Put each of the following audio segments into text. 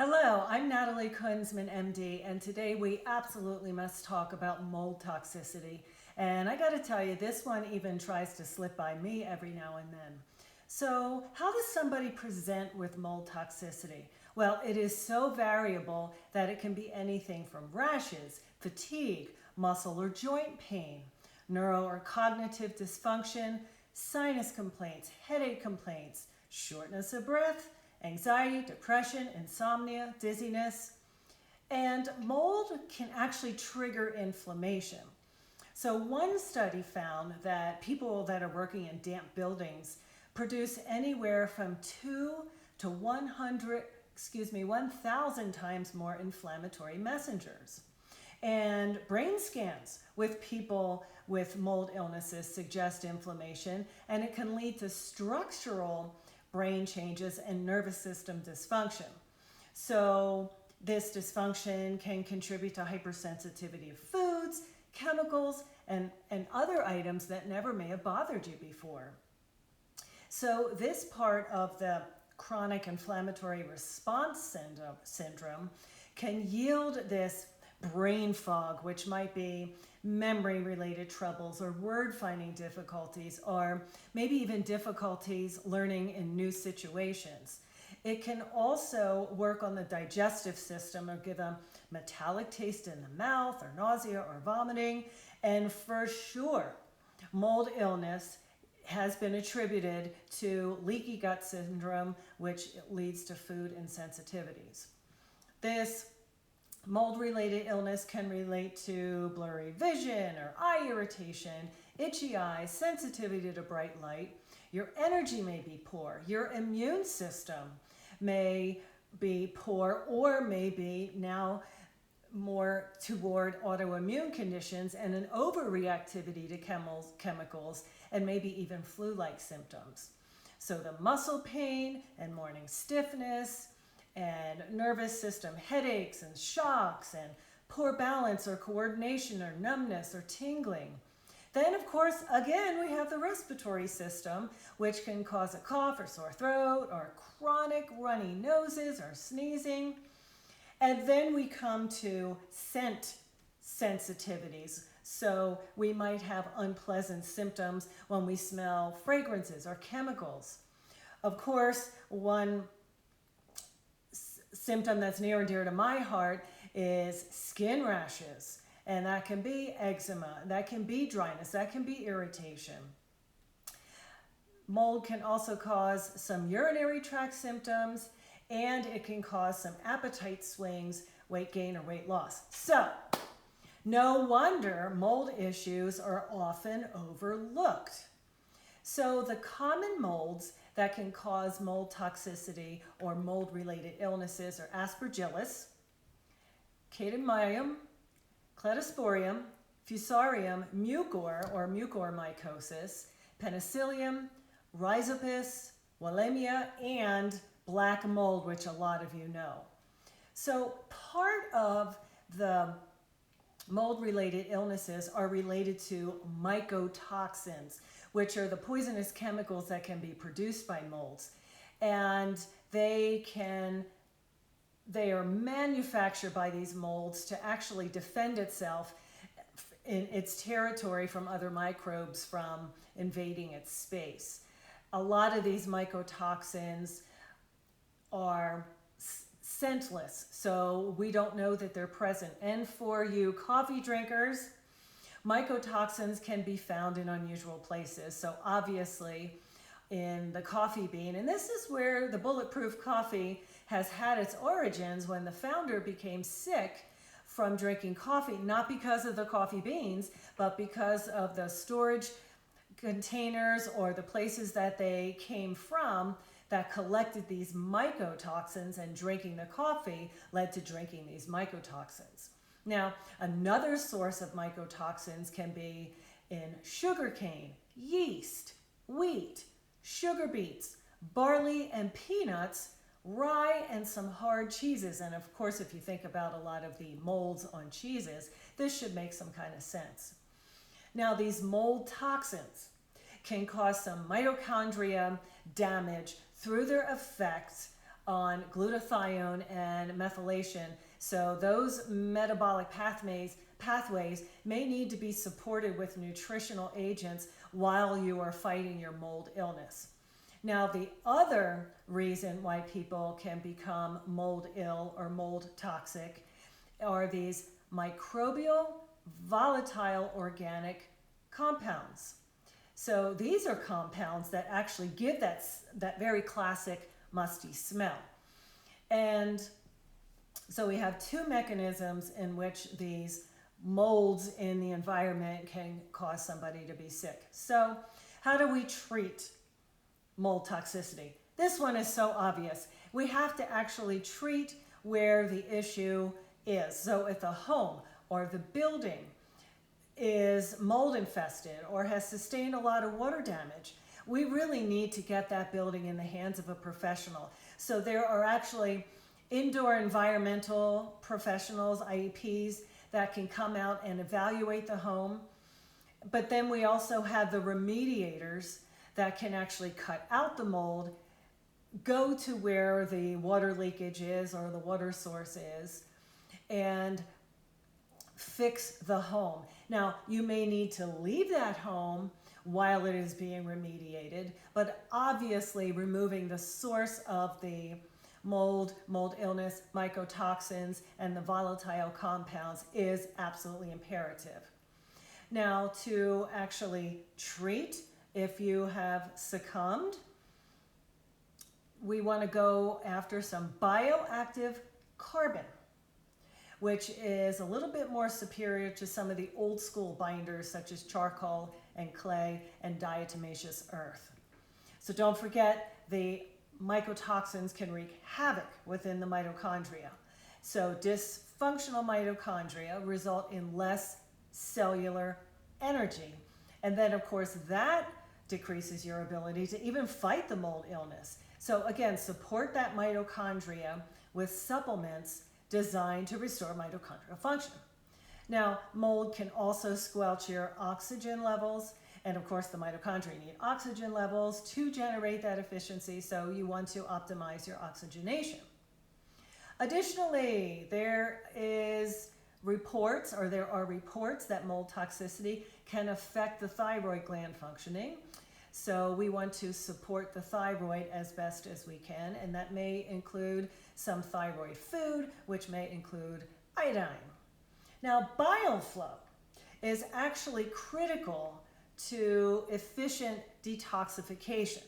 Hello, I'm Natalie Kunsman, MD, and today we absolutely must talk about mold toxicity. And I gotta tell you, this one even tries to slip by me every now and then. So, how does somebody present with mold toxicity? Well, it is so variable that it can be anything from rashes, fatigue, muscle or joint pain, neuro or cognitive dysfunction, sinus complaints, headache complaints, shortness of breath, anxiety, depression, insomnia, dizziness, and mold can actually trigger inflammation. So one study found that people that are working in damp buildings produce anywhere from 2 to 1,000 times more inflammatory messengers. And brain scans with people with mold illnesses suggest inflammation, and it can lead to structural brain changes and nervous system dysfunction. So this dysfunction can contribute to hypersensitivity of foods, chemicals, and other items that never may have bothered you before. So this part of the chronic inflammatory response syndrome can yield this brain fog, which might be memory-related troubles or word-finding difficulties, or maybe even difficulties learning in new situations. It can also work on the digestive system or give a metallic taste in the mouth or nausea or vomiting. And for sure, mold illness has been attributed to leaky gut syndrome, which leads to food insensitivities. This mold-related illness can relate to blurry vision or eye irritation, itchy eyes, sensitivity to bright light. Your energy may be poor. Your immune system may be poor or may be now more toward autoimmune conditions and an overreactivity to chemicals and maybe even flu-like symptoms. So the muscle pain and morning stiffness and nervous system headaches and shocks and poor balance or coordination or numbness or tingling. Then, of course, again, we have the respiratory system, which can cause a cough or sore throat or chronic runny noses or sneezing. And then we come to scent sensitivities. So we might have unpleasant symptoms when we smell fragrances or chemicals. Of course, one symptom that's near and dear to my heart is skin rashes, and that can be eczema, that can be dryness, that can be irritation. Mold can also cause some urinary tract symptoms, and it can cause some appetite swings, weight gain, or weight loss. So, no wonder mold issues are often overlooked. So the common molds that can cause mold toxicity or mold-related illnesses are Aspergillus, Chaetomium, Cladosporium, Fusarium, Mucor or mucormycosis, Penicillium, Rhizopus, Wallemia, and black mold, which a lot of you know. So part of the mold-related illnesses are related to mycotoxins, which are the poisonous chemicals that can be produced by molds. And they are manufactured by these molds to actually defend itself in its territory from other microbes from invading its space. A lot of these mycotoxins are scentless, so we don't know that they're present. And for you coffee drinkers, mycotoxins can be found in unusual places. So obviously in the coffee bean, and this is where the bulletproof coffee has had its origins when the founder became sick from drinking coffee, not because of the coffee beans, but because of the storage containers or the places that they came from that collected these mycotoxins, and drinking the coffee led to drinking these mycotoxins. Now, another source of mycotoxins can be in sugarcane, yeast, wheat, sugar beets, barley and peanuts, rye, and some hard cheeses. And of course, if you think about a lot of the molds on cheeses, this should make some kind of sense. Now, these mold toxins can cause some mitochondria damage through their effects on glutathione and methylation. So those metabolic pathways may need to be supported with nutritional agents while you are fighting your mold illness. Now, the other reason why people can become mold ill or mold toxic are these microbial volatile organic compounds. So these are compounds that actually give that very classic musty smell. And so we have two mechanisms in which these molds in the environment can cause somebody to be sick. So how do we treat mold toxicity? This one is so obvious. We have to actually treat where the issue is. So if the home or the building is mold infested or has sustained a lot of water damage, we really need to get that building in the hands of a professional. So there are actually indoor environmental professionals, IEPs, that can come out and evaluate the home. But then we also have the remediators that can actually cut out the mold, go to where the water leakage is or the water source is, and fix the home. Now, you may need to leave that home while it is being remediated, but obviously removing the source of the mold illness, mycotoxins, and the volatile compounds is absolutely imperative. Now, to actually treat if you have succumbed, we want to go after some bioactive carbon, which is a little bit more superior to some of the old school binders such as charcoal and clay and diatomaceous earth. So don't forget, the mycotoxins can wreak havoc within the mitochondria. So dysfunctional mitochondria result in less cellular energy. And then of course that decreases your ability to even fight the mold illness. So again, support that mitochondria with supplements designed to restore mitochondrial function. Now, mold can also squelch your oxygen levels, and of course the mitochondria need oxygen levels to generate that efficiency, so you want to optimize your oxygenation. Additionally, there are reports that mold toxicity can affect the thyroid gland functioning. So we want to support the thyroid as best as we can, and that may include some thyroid food, which may include iodine. Now, bile flow is actually critical to efficient detoxification,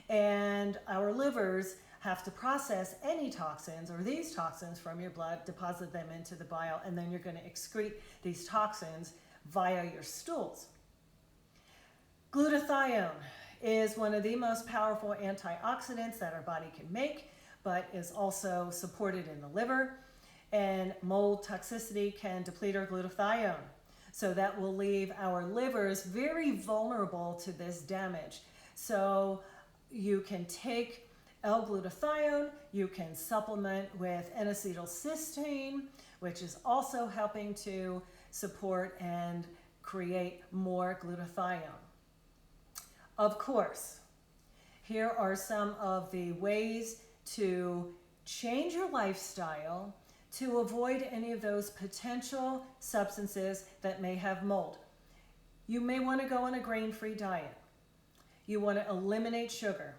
and our livers have to process any toxins or these toxins from your blood, deposit them into the bile, and then you're going to excrete these toxins via your stools. Glutathione is one of the most powerful antioxidants that our body can make, but is also supported in the liver. And mold toxicity can deplete our glutathione. So that will leave our livers very vulnerable to this damage. So you can take L-glutathione, you can supplement with N-acetylcysteine, which is also helping to support and create more glutathione. Of course, here are some of the ways to change your lifestyle to avoid any of those potential substances that may have mold. You may want to go on a grain-free diet. You want to eliminate sugar.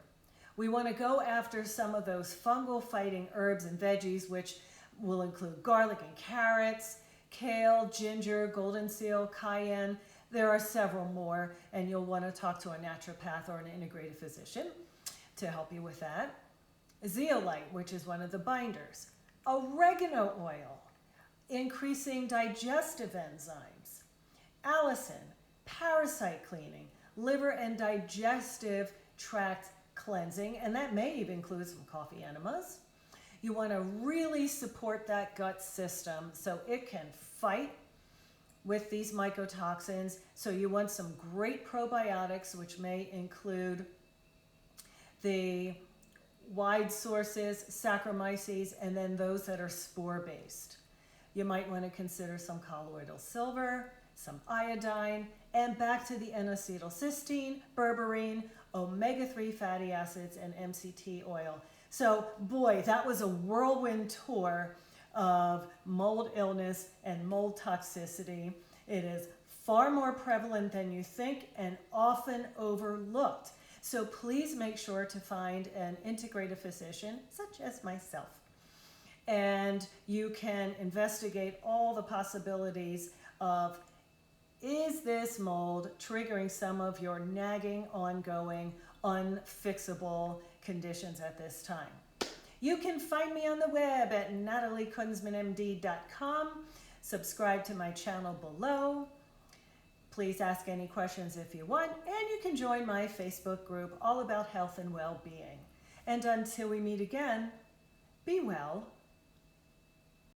We want to go after some of those fungal-fighting herbs and veggies, which will include garlic and carrots, kale, ginger, golden seal, cayenne. There are several more, and you'll want to talk to a naturopath or an integrative physician to help you with that. Zeolite, which is one of the binders. Oregano oil, increasing digestive enzymes. Allicin, parasite cleaning, liver and digestive tract cleansing, and that may even include some coffee enemas. You want to really support that gut system so it can fight with these mycotoxins. So you want some great probiotics, which may include the wide sources, Saccharomyces, and then those that are spore-based. You might want to consider some colloidal silver, some iodine, and back to the N-acetylcysteine, berberine, omega-3 fatty acids, and MCT oil. So, boy, that was a whirlwind tour of mold illness and mold toxicity. It is far more prevalent than you think and often overlooked. So please make sure to find an integrative physician, such as myself. And you can investigate all the possibilities of, is this mold triggering some of your nagging, ongoing, unfixable conditions at this time? You can find me on the web at nataliekunsmanmd.com. Subscribe to my channel below. Please ask any questions if you want, and you can join my Facebook group all about health and well-being. And until we meet again, be well.